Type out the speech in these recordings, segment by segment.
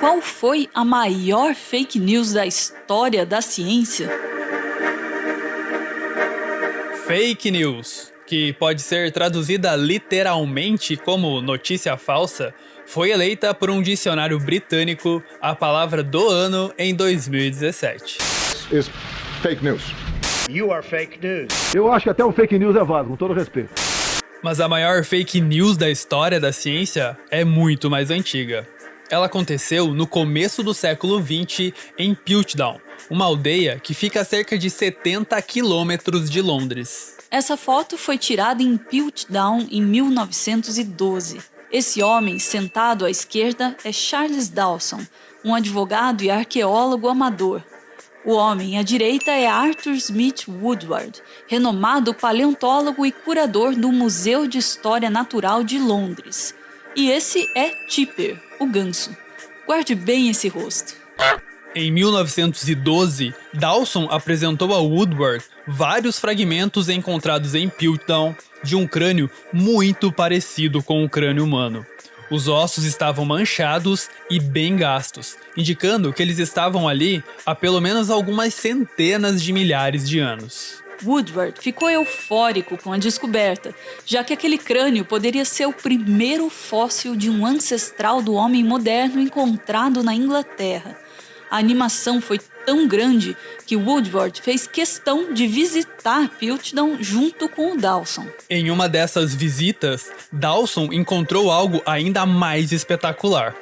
qual foi a maior fake news da história da ciência? Fake news, que pode ser traduzida literalmente como notícia falsa, foi eleita por um dicionário britânico a palavra do ano em 2017. Is fake news. You are fake news. Eu acho que até o fake news é válido, com todo respeito. Mas a maior fake news da história da ciência é muito mais antiga. Ela aconteceu no começo do século XX em Piltdown, uma aldeia que fica a cerca de 70 quilômetros de Londres. Essa foto foi tirada em Piltdown em 1912. Esse homem sentado à esquerda é Charles Dawson, um advogado e arqueólogo amador. O homem à direita é Arthur Smith Woodward, renomado paleontólogo e curador do Museu de História Natural de Londres. E esse é Tipper, o ganso. Guarde bem esse rosto. Em 1912, Dawson apresentou a Woodward vários fragmentos encontrados em Piltdown de um crânio muito parecido com o crânio humano. Os ossos estavam manchados e bem gastos, indicando que eles estavam ali há pelo menos algumas centenas de milhares de anos. Woodward ficou eufórico com a descoberta, já que aquele crânio poderia ser o primeiro fóssil de um ancestral do homem moderno encontrado na Inglaterra. A animação foi tão grande que Woodward fez questão de visitar Piltdown junto com o Dawson. Em uma dessas visitas, Dawson encontrou algo ainda mais espetacular.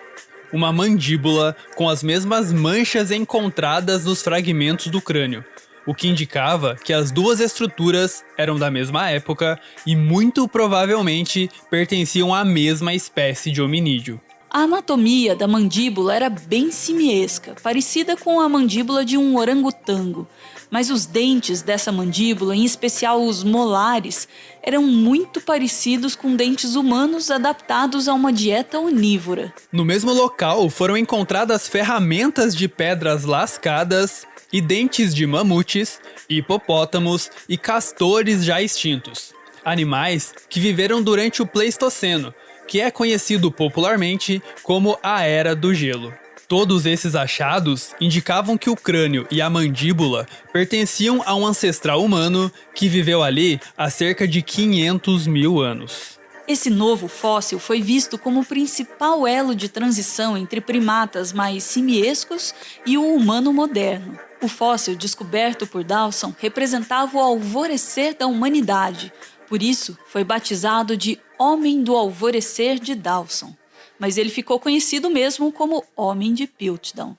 Uma mandíbula com as mesmas manchas encontradas nos fragmentos do crânio, o que indicava que as duas estruturas eram da mesma época e muito provavelmente pertenciam à mesma espécie de hominídeo. A anatomia da mandíbula era bem simiesca, parecida com a mandíbula de um orangotango, mas os dentes dessa mandíbula, em especial os molares, eram muito parecidos com dentes humanos adaptados a uma dieta onívora. No mesmo local foram encontradas ferramentas de pedras lascadas e dentes de mamutes, hipopótamos e castores já extintos, animais que viveram durante o Pleistoceno, que é conhecido popularmente como a Era do Gelo. Todos esses achados indicavam que o crânio e a mandíbula pertenciam a um ancestral humano que viveu ali há cerca de 500 mil anos. Esse novo fóssil foi visto como o principal elo de transição entre primatas mais simiescos e o humano moderno. O fóssil descoberto por Dawson representava o alvorecer da humanidade, por isso foi batizado de Homem do Alvorecer de Dawson, mas ele ficou conhecido mesmo como Homem de Piltdown.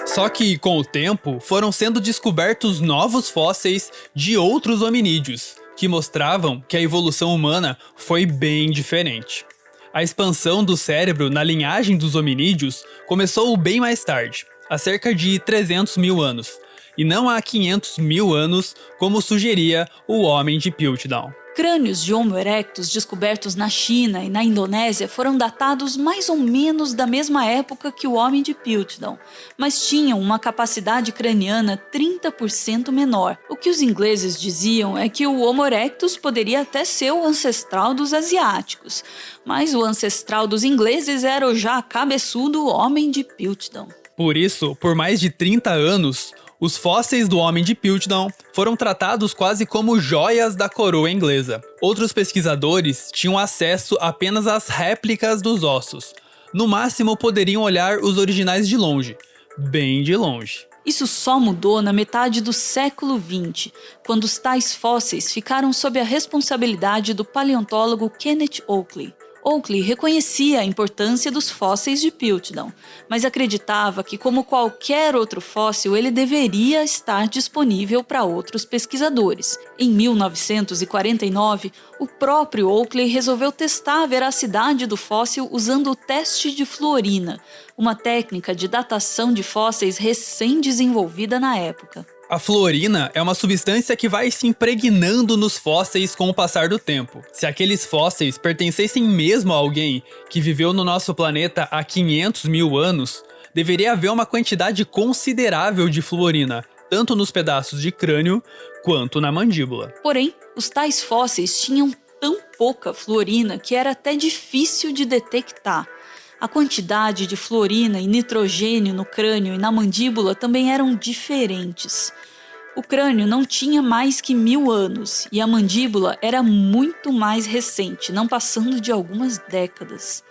Só que, com o tempo, foram sendo descobertos novos fósseis de outros hominídeos, que mostravam que a evolução humana foi bem diferente. A expansão do cérebro na linhagem dos hominídeos começou bem mais tarde, há cerca de 300 mil anos, e não há 500 mil anos, como sugeria o Homem de Piltdown. Crânios de Homo erectus descobertos na China e na Indonésia foram datados mais ou menos da mesma época que o Homem de Piltdown, mas tinham uma capacidade craniana 30% menor. O que os ingleses diziam é que o Homo erectus poderia até ser o ancestral dos asiáticos, mas o ancestral dos ingleses era o já cabeçudo Homem de Piltdown. Por isso, por mais de 30 anos, os fósseis do Homem de Piltdown foram tratados quase como joias da coroa inglesa. Outros pesquisadores tinham acesso apenas às réplicas dos ossos. No máximo, poderiam olhar os originais de longe, bem de longe. Isso só mudou na metade do século XX, quando os tais fósseis ficaram sob a responsabilidade do paleontólogo Kenneth Oakley. Oakley reconhecia a importância dos fósseis de Piltdown, mas acreditava que, como qualquer outro fóssil, ele deveria estar disponível para outros pesquisadores. Em 1949, o próprio Oakley resolveu testar a veracidade do fóssil usando o teste de fluorina, uma técnica de datação de fósseis recém-desenvolvida na época. A fluorina é uma substância que vai se impregnando nos fósseis com o passar do tempo. Se aqueles fósseis pertencessem mesmo a alguém que viveu no nosso planeta há 500 mil anos, deveria haver uma quantidade considerável de fluorina, tanto nos pedaços de crânio quanto na mandíbula. Porém, os tais fósseis tinham tão pouca fluorina que era até difícil de detectar. A quantidade de fluorina e nitrogênio no crânio e na mandíbula também eram diferentes. O crânio não tinha mais que 1000 anos e a mandíbula era muito mais recente, não passando de algumas décadas.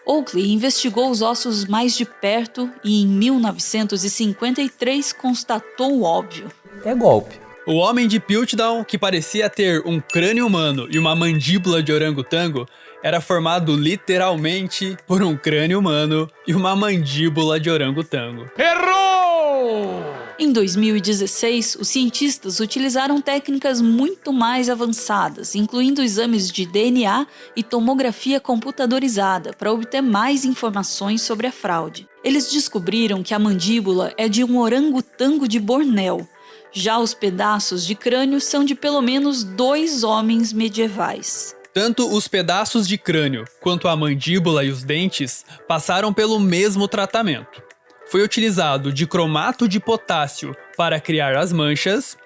Oakley investigou os ossos mais de perto e em 1953 constatou o óbvio. É golpe. O homem de Piltdown, que parecia ter um crânio humano e uma mandíbula de orangotango, era formado literalmente por um crânio humano e uma mandíbula de orangotango. Em 2016, os cientistas utilizaram técnicas muito mais avançadas, incluindo exames de DNA e tomografia computadorizada, para obter mais informações sobre a fraude. Eles descobriram que a mandíbula é de um orangotango de Bornéu. Já os pedaços de crânio são de pelo menos 2 homens medievais. Tanto os pedaços de crânio quanto a mandíbula e os dentes passaram pelo mesmo tratamento. Foi utilizado dicromato de potássio para criar as manchas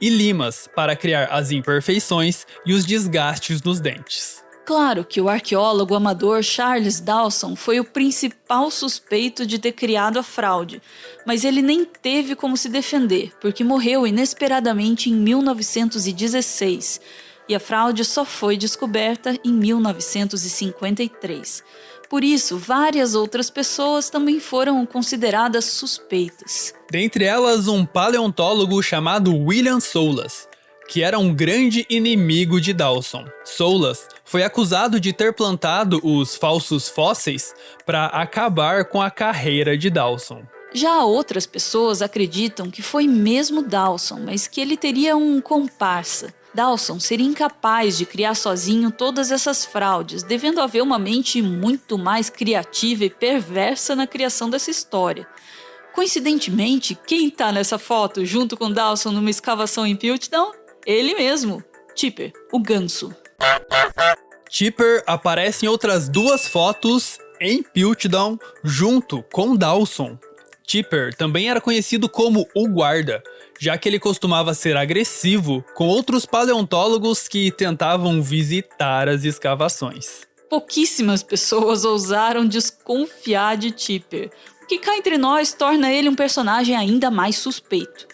e limas para criar as imperfeições e os desgastes nos dentes. Claro que o arqueólogo amador Charles Dawson foi o principal suspeito de ter criado a fraude, mas ele nem teve como se defender, porque morreu inesperadamente em 1916, e a fraude só foi descoberta em 1953. Por isso, várias outras pessoas também foram consideradas suspeitas. Dentre elas, um paleontólogo chamado William Soulas, que era um grande inimigo de Dawson. Soulas foi acusado de ter plantado os falsos fósseis para acabar com a carreira de Dawson. Já outras pessoas acreditam que foi mesmo Dawson, mas que ele teria um comparsa. Dawson seria incapaz de criar sozinho todas essas fraudes, devendo haver uma mente muito mais criativa e perversa na criação dessa história. Coincidentemente, quem está nessa foto junto com Dawson numa escavação em Piltdown? Ele mesmo, Tipper, o ganso. Tipper aparece em outras 2 fotos em Piltdown junto com Dawson. Tipper também era conhecido como o guarda, já que ele costumava ser agressivo com outros paleontólogos que tentavam visitar as escavações. Pouquíssimas pessoas ousaram desconfiar de Tipper, o que cá entre nós torna ele um personagem ainda mais suspeito.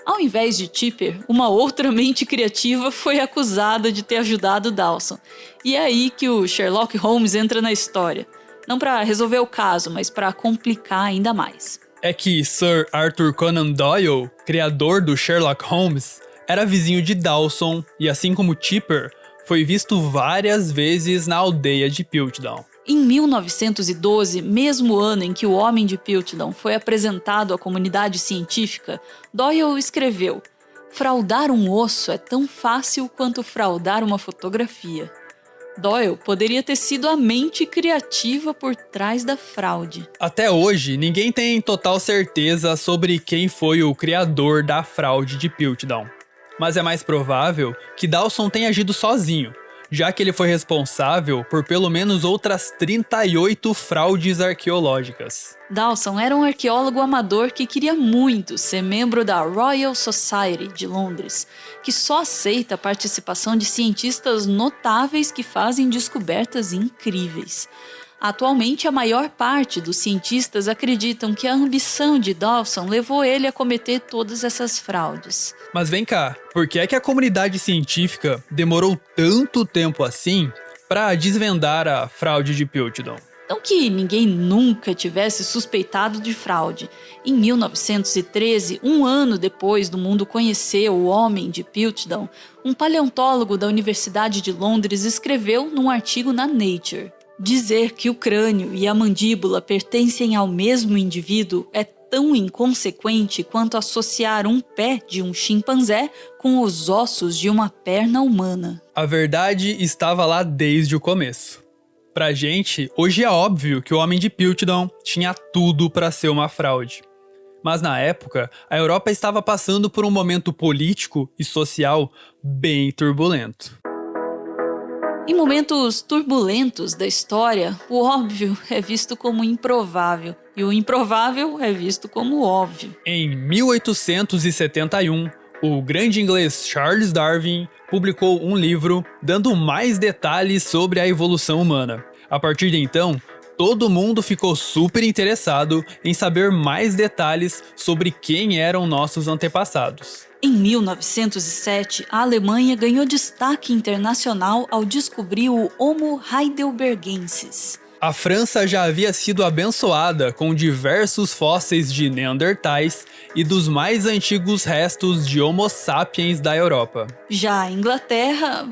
Ao invés de Tipper, uma outra mente criativa foi acusada de ter ajudado Dawson. E é aí que o Sherlock Holmes entra na história. Não para resolver o caso, mas para complicar ainda mais. É que Sir Arthur Conan Doyle, criador do Sherlock Holmes, era vizinho de Dawson e, assim como Tipper, foi visto várias vezes na aldeia de Piltdown. Em 1912, mesmo ano em que o Homem de Piltdown foi apresentado à comunidade científica, Doyle escreveu: "Fraudar um osso é tão fácil quanto fraudar uma fotografia." Doyle poderia ter sido a mente criativa por trás da fraude. Até hoje, ninguém tem total certeza sobre quem foi o criador da fraude de Piltdown. Mas é mais provável que Dawson tenha agido sozinho, já que ele foi responsável por pelo menos outras 38 fraudes arqueológicas. Dawson era um arqueólogo amador que queria muito ser membro da Royal Society de Londres, que só aceita a participação de cientistas notáveis que fazem descobertas incríveis. Atualmente, a maior parte dos cientistas acreditam que a ambição de Dawson levou ele a cometer todas essas fraudes. Mas vem cá, por que é que a comunidade científica demorou tanto tempo assim para desvendar a fraude de Piltdown? Não que ninguém nunca tivesse suspeitado de fraude. Em 1913, um ano depois do mundo conhecer o Homem de Piltdown, um paleontólogo da Universidade de Londres escreveu num artigo na Nature: "Dizer que o crânio e a mandíbula pertencem ao mesmo indivíduo é tão inconsequente quanto associar um pé de um chimpanzé com os ossos de uma perna humana." A verdade estava lá desde o começo. Pra gente, hoje é óbvio que o Homem de Piltdown tinha tudo para ser uma fraude. Mas na época, a Europa estava passando por um momento político e social bem turbulento. Em momentos turbulentos da história, o óbvio é visto como improvável e o improvável é visto como óbvio. Em 1871, o grande inglês Charles Darwin publicou um livro dando mais detalhes sobre a evolução humana. A partir de então, todo mundo ficou super interessado em saber mais detalhes sobre quem eram nossos antepassados. Em 1907, a Alemanha ganhou destaque internacional ao descobrir o Homo heidelbergensis. A França já havia sido abençoada com diversos fósseis de Neandertais e dos mais antigos restos de Homo sapiens da Europa. Já a Inglaterra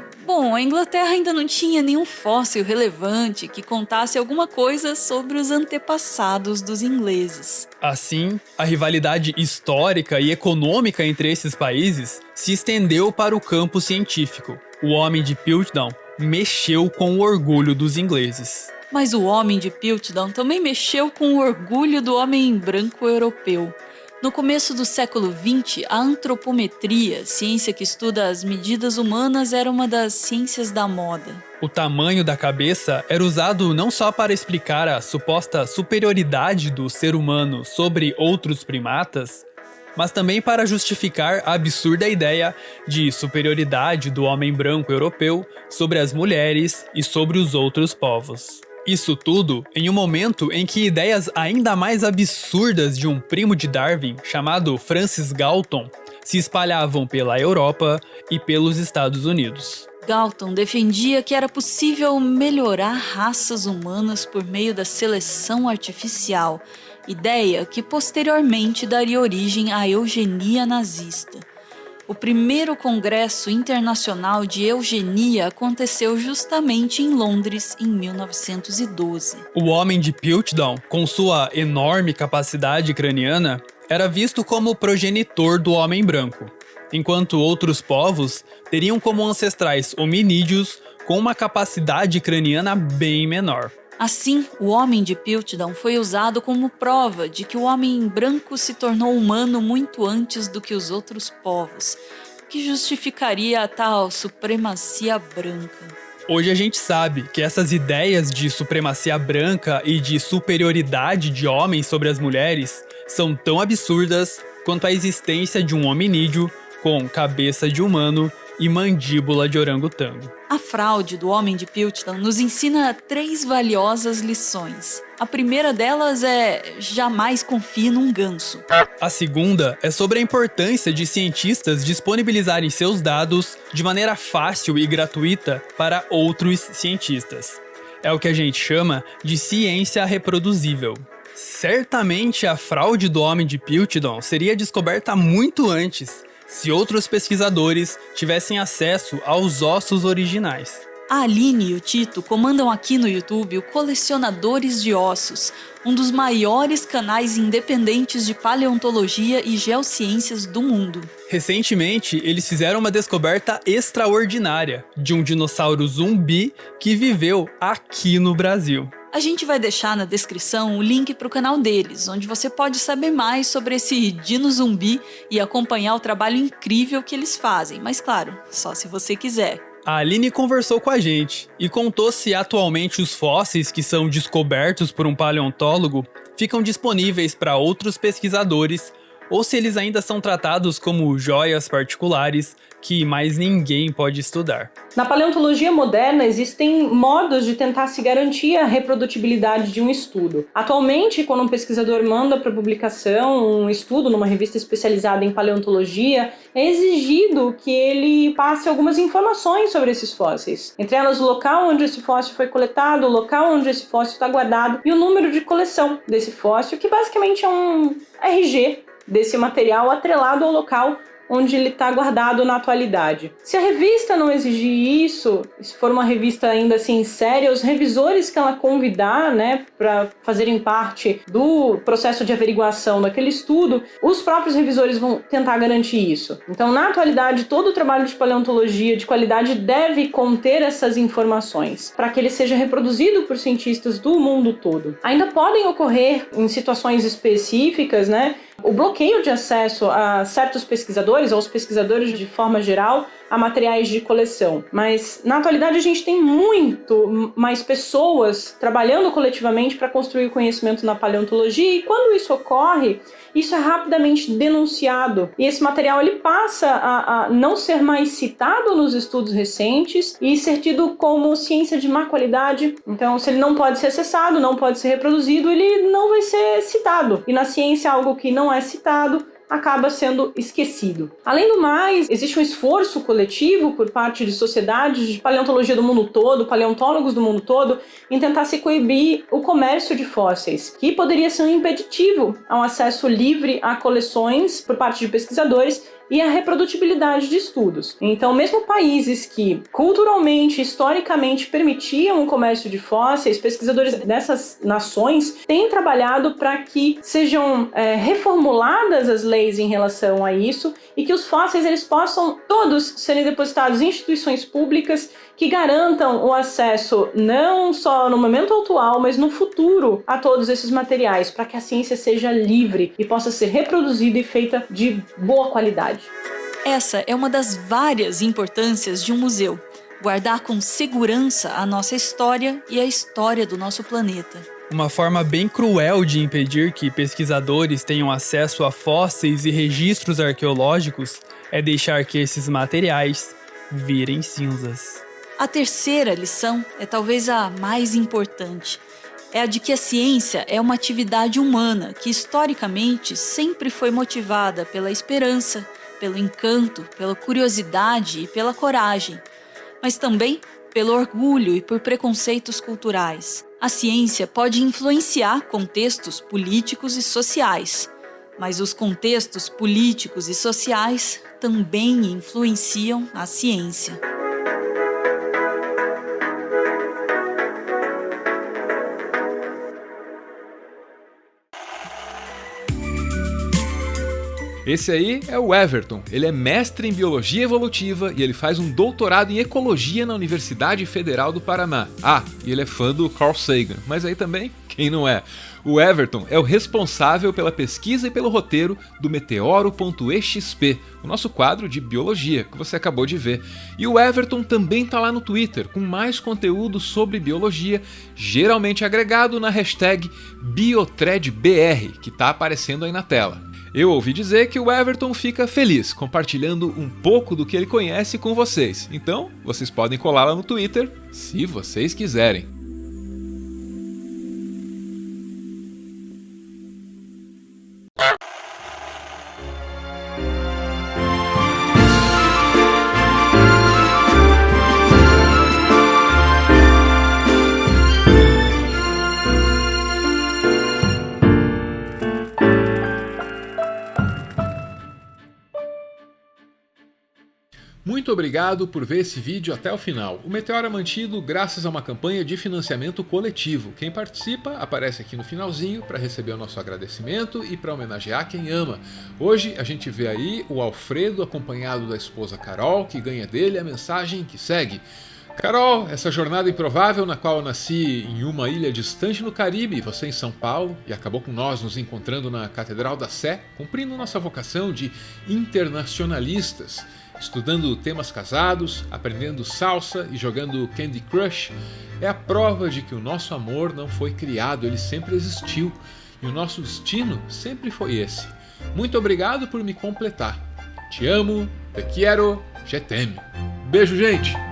ainda não tinha nenhum fóssil relevante que contasse alguma coisa sobre os antepassados dos ingleses. Assim, a rivalidade histórica e econômica entre esses países se estendeu para o campo científico. O homem de Piltdown mexeu com o orgulho dos ingleses. Mas o homem de Piltdown também mexeu com o orgulho do homem branco europeu. No começo do século XX, a antropometria, ciência que estuda as medidas humanas, era uma das ciências da moda. O tamanho da cabeça era usado não só para explicar a suposta superioridade do ser humano sobre outros primatas, mas também para justificar a absurda ideia de superioridade do homem branco europeu sobre as mulheres e sobre os outros povos. Isso tudo em um momento em que ideias ainda mais absurdas de um primo de Darwin, chamado Francis Galton, se espalhavam pela Europa e pelos Estados Unidos. Galton defendia que era possível melhorar raças humanas por meio da seleção artificial, ideia que posteriormente daria origem à eugenia nazista. O primeiro Congresso Internacional de Eugenia aconteceu justamente em Londres em 1912. O homem de Piltdown, com sua enorme capacidade craniana, era visto como o progenitor do homem branco, enquanto outros povos teriam como ancestrais hominídeos com uma capacidade craniana bem menor. Assim, o homem de Piltdown foi usado como prova de que o homem branco se tornou humano muito antes do que os outros povos, o que justificaria a tal supremacia branca. Hoje a gente sabe que essas ideias de supremacia branca e de superioridade de homens sobre as mulheres são tão absurdas quanto a existência de um hominídeo com cabeça de humano e mandíbula de orangotango. A fraude do homem de Piltdown nos ensina 3 valiosas lições. A primeira delas é: jamais confie num ganso. A segunda é sobre a importância de cientistas disponibilizarem seus dados de maneira fácil e gratuita para outros cientistas. É o que a gente chama de ciência reproduzível. Certamente a fraude do homem de Piltdown seria descoberta muito antes, se outros pesquisadores tivessem acesso aos ossos originais. A Aline e o Tito comandam aqui no YouTube o Colecionadores de Ossos, um dos maiores canais independentes de paleontologia e geociências do mundo. Recentemente, eles fizeram uma descoberta extraordinária de um dinossauro zumbi que viveu aqui no Brasil. A gente vai deixar na descrição o link para o canal deles, onde você pode saber mais sobre esse dino zumbi e acompanhar o trabalho incrível que eles fazem, mas claro, só se você quiser. A Aline conversou com a gente e contou se atualmente os fósseis que são descobertos por um paleontólogo ficam disponíveis para outros pesquisadores ou se eles ainda são tratados como joias particulares que mais ninguém pode estudar. Na paleontologia moderna, existem modos de tentar se garantir a reprodutibilidade de um estudo. Atualmente, quando um pesquisador manda para publicação um estudo numa revista especializada em paleontologia, é exigido que ele passe algumas informações sobre esses fósseis. Entre elas, o local onde esse fóssil foi coletado, o local onde esse fóssil está guardado e o número de coleção desse fóssil, que basicamente é um RG desse material atrelado ao local onde ele está guardado na atualidade. Se a revista não exigir isso, se for uma revista ainda assim séria, os revisores que ela convidar, para fazerem parte do processo de averiguação daquele estudo, os próprios revisores vão tentar garantir isso. Então, na atualidade, todo o trabalho de paleontologia de qualidade deve conter essas informações, para que ele seja reproduzido por cientistas do mundo todo. Ainda podem ocorrer, em situações específicas, o bloqueio de acesso a certos pesquisadores, aos pesquisadores de forma geral, a materiais de coleção. Mas, na atualidade, a gente tem muito mais pessoas trabalhando coletivamente para construir o conhecimento na paleontologia, e quando isso ocorre, isso é rapidamente denunciado e esse material ele passa a não ser mais citado nos estudos recentes e ser tido como ciência de má qualidade. Então, se ele não pode ser acessado, não pode ser reproduzido, ele não vai ser citado. E na ciência, algo que não é citado acaba sendo esquecido. Além do mais, existe um esforço coletivo por parte de sociedades de paleontologia do mundo todo, paleontólogos do mundo todo, em tentar se coibir o comércio de fósseis, que poderia ser um impeditivo ao acesso livre a coleções por parte de pesquisadores e a reprodutibilidade de estudos. Então, mesmo países que culturalmente, historicamente permitiam o comércio de fósseis, pesquisadores dessas nações têm trabalhado para que sejam reformuladas as leis em relação a isso e que os fósseis eles possam todos serem depositados em instituições públicas que garantam o acesso não só no momento atual, mas no futuro a todos esses materiais, para que a ciência seja livre e possa ser reproduzida e feita de boa qualidade. Essa é uma das várias importâncias de um museu: guardar com segurança a nossa história e a história do nosso planeta. Uma forma bem cruel de impedir que pesquisadores tenham acesso a fósseis e registros arqueológicos é deixar que esses materiais virem cinzas. A terceira lição é talvez a mais importante. É a de que a ciência é uma atividade humana que historicamente sempre foi motivada pela esperança, pelo encanto, pela curiosidade e pela coragem, mas também pelo orgulho e por preconceitos culturais. A ciência pode influenciar contextos políticos e sociais, mas os contextos políticos e sociais também influenciam a ciência. Esse aí é o Everton. Ele é mestre em Biologia Evolutiva e ele faz um doutorado em Ecologia na Universidade Federal do Paraná. Ah, e ele é fã do Carl Sagan, mas aí também, quem não é? O Everton é o responsável pela pesquisa e pelo roteiro do Meteoro.exp, o nosso quadro de biologia que você acabou de ver. E o Everton também tá lá no Twitter com mais conteúdo sobre biologia, geralmente agregado na hashtag BiothreadBR, que tá aparecendo aí na tela. Eu ouvi dizer que o Everton fica feliz compartilhando um pouco do que ele conhece com vocês. Então, vocês podem colar lá no Twitter, se vocês quiserem. Muito obrigado por ver esse vídeo até o final. O Meteoro é mantido graças a uma campanha de financiamento coletivo. Quem participa aparece aqui no finalzinho para receber o nosso agradecimento e para homenagear quem ama. Hoje a gente vê aí o Alfredo acompanhado da esposa Carol, que ganha dele a mensagem que segue. Carol, essa jornada improvável na qual eu nasci em uma ilha distante no Caribe e você em São Paulo, e acabou com nós nos encontrando na Catedral da Sé, cumprindo nossa vocação de internacionalistas, estudando temas casados, aprendendo salsa e jogando Candy Crush, é a prova de que o nosso amor não foi criado, ele sempre existiu, e o nosso destino sempre foi esse. Muito obrigado por me completar. Te amo, te quiero, je t'aime. Beijo, gente!